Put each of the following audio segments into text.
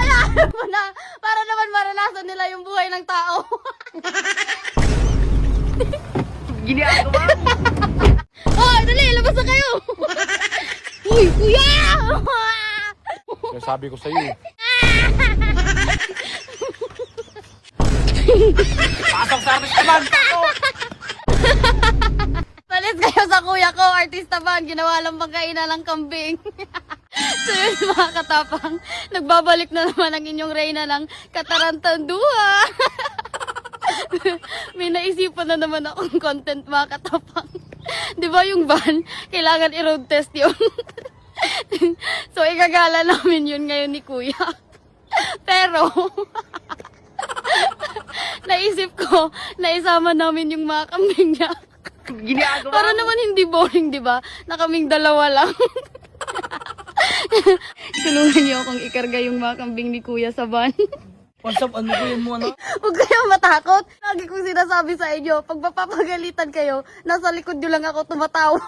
Hayaan mo na. Para naman maranasan nila yung buhay ng tao. Ginagawa mo. Oh, dali, labas na kayo. Uy, kuya! Yung sabi ko sa'yo eh. Pasok sa artist naman. Palis kayo sa kuya ko, artista ba? Ginawa lang pagkainan ng kambing. So yun mga katapang, nagbabalik na naman ang inyong reyna ng Katarantanduha. May naisipan na naman akong content mga katapang. Di ba yung van, kailangan i-road test yun. So igagala namin yun ngayon ni kuya. Pero, naisip ko na isama namin yung mga kambing niya. Ginagawa Para naman hindi boring, di ba? Na kaming dalawa lang. Tulungan niyo akong ikarga yung mga kambing ni kuya sa van. What's up? Ano ko yun mo, ano? Huwag kayong matakot. Lagi kong sinasabi sa inyo, pag mapapagalitan kayo, nasa likod nyo lang ako tumatawa.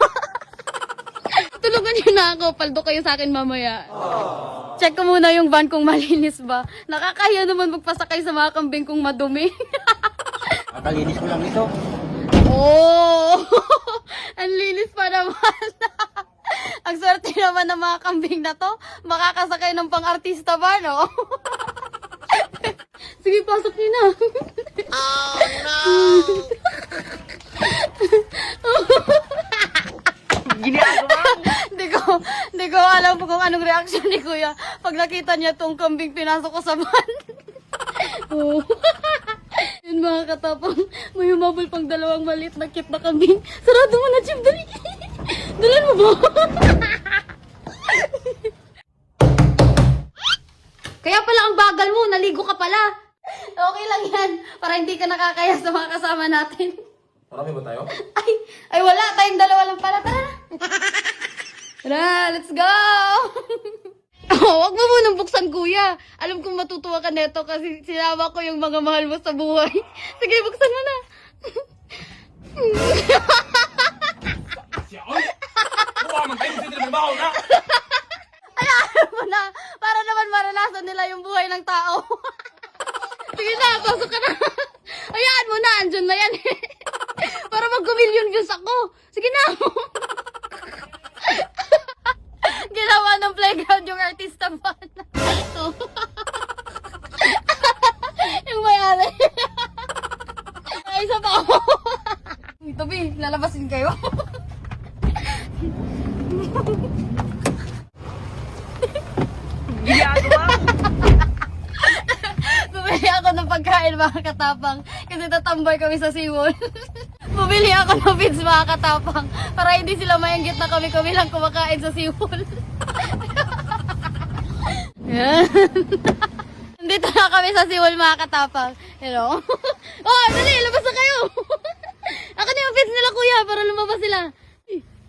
Tulungan niyo na ako, paldo kayo sa akin mamaya. Check ko muna yung van kung malinis ba. Nakakahiya naman magpasakay sa mga kambing kung madumi. Matalinis ko lang ito. Oh! Ang linis pa naman. Ang swerte naman ng mga kambing na to. Makakasakay ng pang-artista ba, no? Sige, pasok niyo na. Oh, no! Ginagawa mo. Hindi ko alam kung anong reaction ni kuya pag nakita niya tong kambing pinasok ko sa van. Oh. Yun mga katapang, may humabol pang dalawang maliit na cute na kambing. Sarado mo na, Chip, dali. Dalan mo ba? Kaya pala ang bagal mo, naligo ka pala. Okay lang yan, para hindi ka nakakaya sa mga kasama natin. Marami ba tayo? Ay wala, tayong dalawa lang pala. Tara na. Tara, let's go! Oh, wag mo munang buksan, kuya. Alam kong matutuwa ka neto kasi sinama ko yung mga mahal mo sa buhay. Sige, buksan mo na. Hayaan mo na. Para naman maranasan nila yung buhay ng tao. Sige na, pasok ka na. Hayaan mo na, andyan na yan. Para mag-million views ako. Sige na. Ginawa ng playground yung artista ba? Yung mayari. Ay, isa pa ako. Ito, B, lalabasin kayo. Ginagawa mo. Bumili ako ng pagkain mga katapang kasi tatambay kami sa seawall. Bumili ako ng feeds mga katapang para hindi sila mayanggit na kami lang kumakain sa seawall. Yan. Dito na kami sa seawall mga katapang. Hello? Oh, dali, labas na kayo. Ako na yung feeds nila kuya para lumabas sila.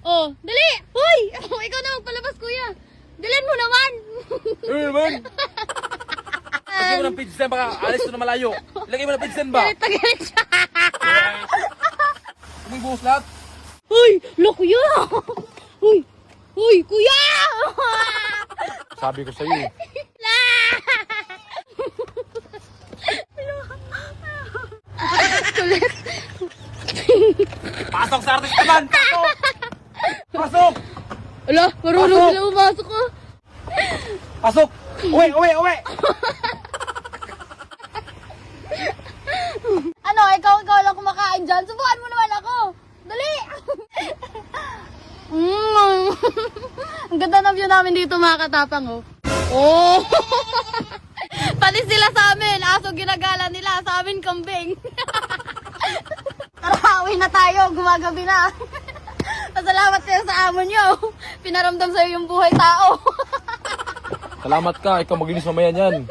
Oh, dali! Hoy! Ikaw na magpalabas kuya. Dalan mo naman. naman! Lagay mo ng page stand, baka alis na malayo. Lagay mo ng page stand ba? Galit na galit siya. Bubuhos lahat. Hoy! Lo, kuya! Hoy! Hoy, kuya! Sabi ko sa'yo eh. Kulit. Pasok sa artist naman! Pasok! Pasok! Ala, marunong Pasok! sila pumasok ko. Pasok! Uwi! Uwi! Uwi! Ano, ikaw lang kumakain dyan? Subukan mo naman ako. Dali! Ang ganda ng view namin dito mga katapang, oh. Oh! Palis sila sa amin. Aso ginagala nila. Sa amin kambing. Tara, uwi na tayo. Gumagabi na. Pasalamat kayo sa amo nyo. Pinaramdam sa'yo yung buhay tao. Salamat ka, ikaw maginis mamaya niyan.